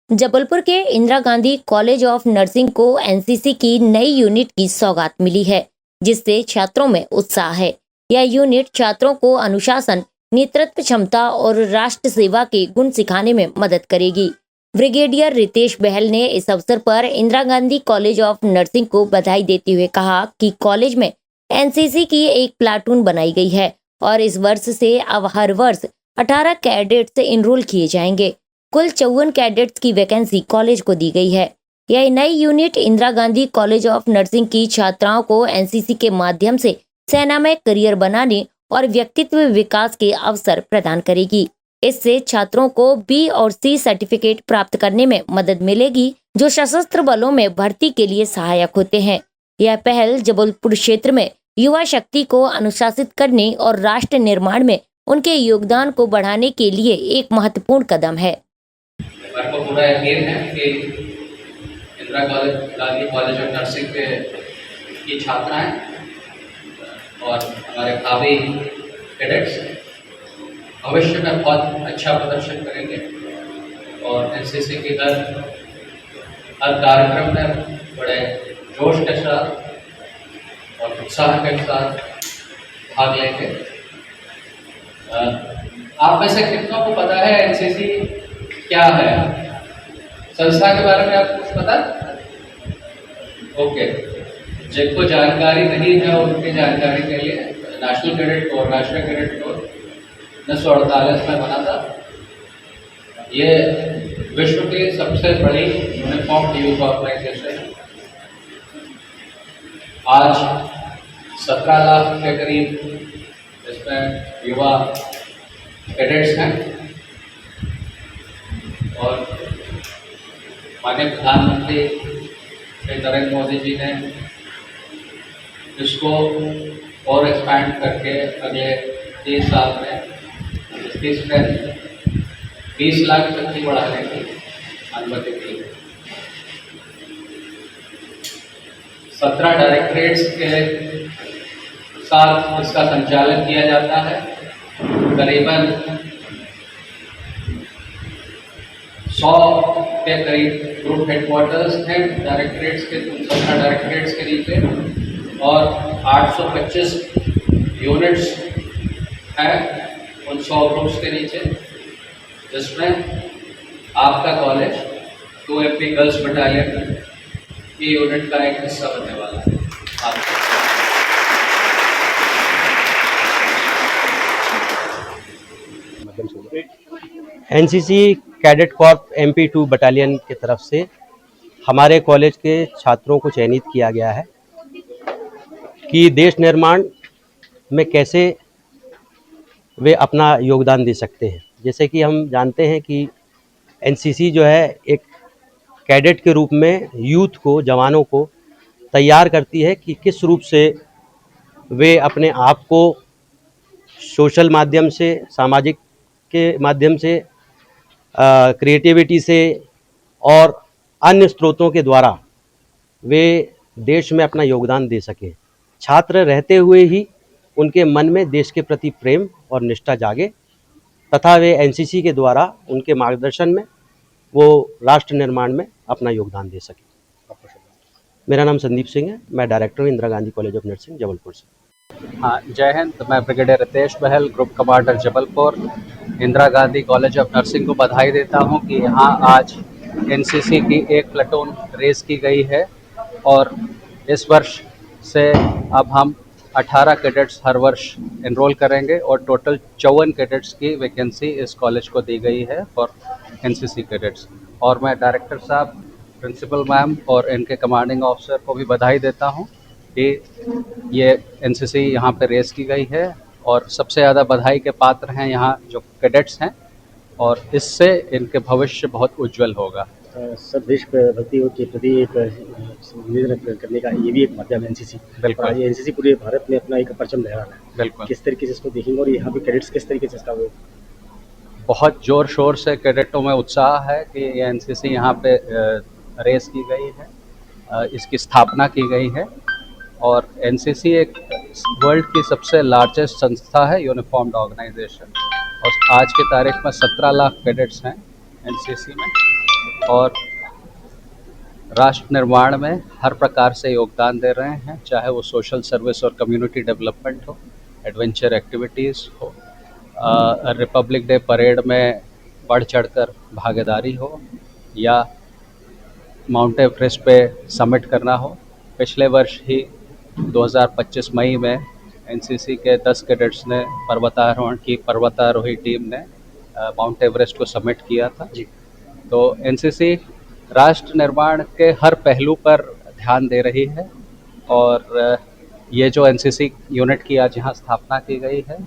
जबलपुर के Indira Gandhi College of Nursing को NCC की नई यूनिट की सौगात मिली है, जिससे छात्रों में उत्साह है। यह यूनिट छात्रों को अनुशासन, नेतृत्व क्षमता और राष्ट्र सेवा के गुण सिखाने में मदद करेगी। ब्रिगेडियर रितेश बहल ने इस अवसर पर Indira Gandhi College of Nursing को बधाई देते हुए कहा कि कॉलेज में एनसीसी की एक प्लाटून बनाई गई है और इस वर्ष से अब हर वर्ष 18 कैडेट्स इनरोल किए जाएंगे। कुल 54 कैडेट्स की वैकेंसी कॉलेज को दी गई है। यह नई unit Indira Gandhi College of nursing की छात्राओं को एनसीसी के माध्यम से सेना में करियर बनाने और व्यक्तित्व विकास के अवसर प्रदान करेगी। इससे छात्रों को बी और सी सर्टिफिकेट प्राप्त करने में मदद मिलेगी, जो सशस्त्र बलों में भर्ती के लिए सहायक होते हैं। यह पहल जबलपुर क्षेत्र में युवा शक्ति को अनुशासित करने और राष्ट्र निर्माण में उनके योगदान को बढ़ाने के लिए एक महत्वपूर्ण कदम है। मेरे को पूरा यकीन है कि Indira Gandhi College of nursing की छात्राएं और हमारे भावी कैडेट्स भविष्य में बहुत अच्छा प्रदर्शन करेंगे और एनसीसी के हर कार्यक्रम में बड़े जोश के साथ और उत्साह के साथ भाग लेंगे। आप में से कितनों को पता है एनसीसी क्या है? संस्था के बारे में आपको कुछ पता? ओके, जिनको जानकारी नहीं है उनकी जानकारी के लिए नेशनल कैडेट कोर, राष्ट्रीय कैडेट कोर 1948 में बना था। ये विश्व की सबसे बड़ी यूनिफॉर्म यूथ ऑर्गेनाइजेशन है। आज 17 लाख के करीब इसमें युवा कैडेट्स हैं और माननीय प्रधानमंत्री श्री नरेंद्र मोदी जी ने इसको और एक्सपैंड करके अगले 30 साल में 20 लाख तक की बढ़ाने की अनुमति दी। 17 डायरेक्टरेट्स के साथ इसका संचालन किया जाता है। करीबन 100 के करीब ग्रुप हेडक्वार्टर्स हैं डायरेक्टरेट्स के, 17 डायरेक्टरेट्स के नीचे और 825 यूनिट्स हैं उन 100 ग्रुप्स के नीचे, जिसमें आपका कॉलेज 2MP गर्ल्स बटालियन की यूनिट का एक हिस्सा बनने वाला है। NCC cadet Corp MP2 battalion की तरफ से हमारे कॉलेज के छात्रों को चयनित किया गया है कि देश निर्माण में कैसे वे अपना योगदान दे सकते हैं। जैसे कि हम जानते हैं कि एनसीसी जो है एक कैडेट के रूप में यूथ को, जवानों को तैयार करती है कि किस रूप से वे अपने आप को सोशल माध्यम से, सामाजिक के माध्यम से, क्रिएटिविटी से और अन्य स्रोतों के द्वारा वे देश में अपना योगदान दे सकें। छात्र रहते हुए ही उनके मन में देश के प्रति प्रेम और निष्ठा जागे तथा वे एनसीसी के द्वारा उनके मार्गदर्शन में वो राष्ट्र निर्माण में अपना योगदान दे सकें। मेरा नाम संदीप सिंह है, मैं डायरेक्टर हूँ Indira Gandhi College of Nursing Jabalpur से। हाँ, जय हिंद। मैं brigadier Ritesh Bahl, group commander Jabalpur, Indira Gandhi College of Nursing को बधाई देता हूँ कि यहाँ आज एनसीसी की एक प्लेटून रेस की गई है और इस वर्ष से अब हम 18 कैडेट्स हर वर्ष एनरोल करेंगे और टोटल 54 कैडेट्स की वैकेंसी इस कॉलेज को दी गई है फॉर एनसीसी कैडेट्स। और मैं डायरेक्टर साहब, प्रिंसिपल मैम और इनके कमांडिंग ऑफिसर को भी बधाई देता हूँ कि ये एनसीसी यहाँ पे रेस की गई है और सबसे ज़्यादा बधाई के पात्र हैं यहाँ जो कैडेट्स हैं और इससे इनके भविष्य बहुत उज्जवल होगा। सब देश भक्ति के प्रति एक निवेदन करने का ये भी एक माध्यम है एनसीसी। बिल्कुल, ये एनसीसी पूरे भारत में अपना एक परचम लहरा रहा है। बिल्कुल, किस तरीके से इसको देखेंगे और यहाँ पे कैडेट्स किस तरीके से इसका वो बहुत ज़ोर शोर से कैडेटों में उत्साह है कि ये एनसीसी यहाँ पे रेस की गई है, इसकी स्थापना की गई है और एनसीसी एक वर्ल्ड की सबसे लार्जेस्ट संस्था है, यूनिफॉर्म्ड ऑर्गेनाइजेशन, और आज की तारीख में 17 लाख कैडेट्स हैं एनसीसी में और राष्ट्र निर्माण में हर प्रकार से योगदान दे रहे हैं, चाहे वो सोशल सर्विस और कम्युनिटी डेवलपमेंट हो, एडवेंचर एक्टिविटीज़ हो, रिपब्लिक डे परेड में बढ़ चढ़कर भागीदारी हो, या माउंट एवरेस्ट पे समिट करना हो। पिछले वर्ष ही 2025 मई में एनसीसी के 10 कैडेट्स ने पर्वतारोही टीम ने माउंट एवरेस्ट को समिट किया था। तो एनसीसी राष्ट्र निर्माण के हर पहलू पर ध्यान दे रही है, और ये जो एनसीसी यूनिट की आज यहाँ स्थापना की गई है,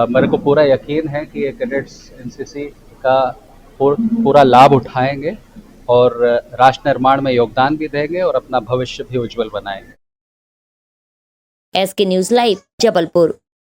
मेरे को पूरा यकीन है कि ये कैडेट्स एनसीसी का पूरा लाभ उठाएंगे और राष्ट्र निर्माण में योगदान भी देंगे और अपना भविष्य भी उज्जवल बनाएंगे। SK news live Jabalpur.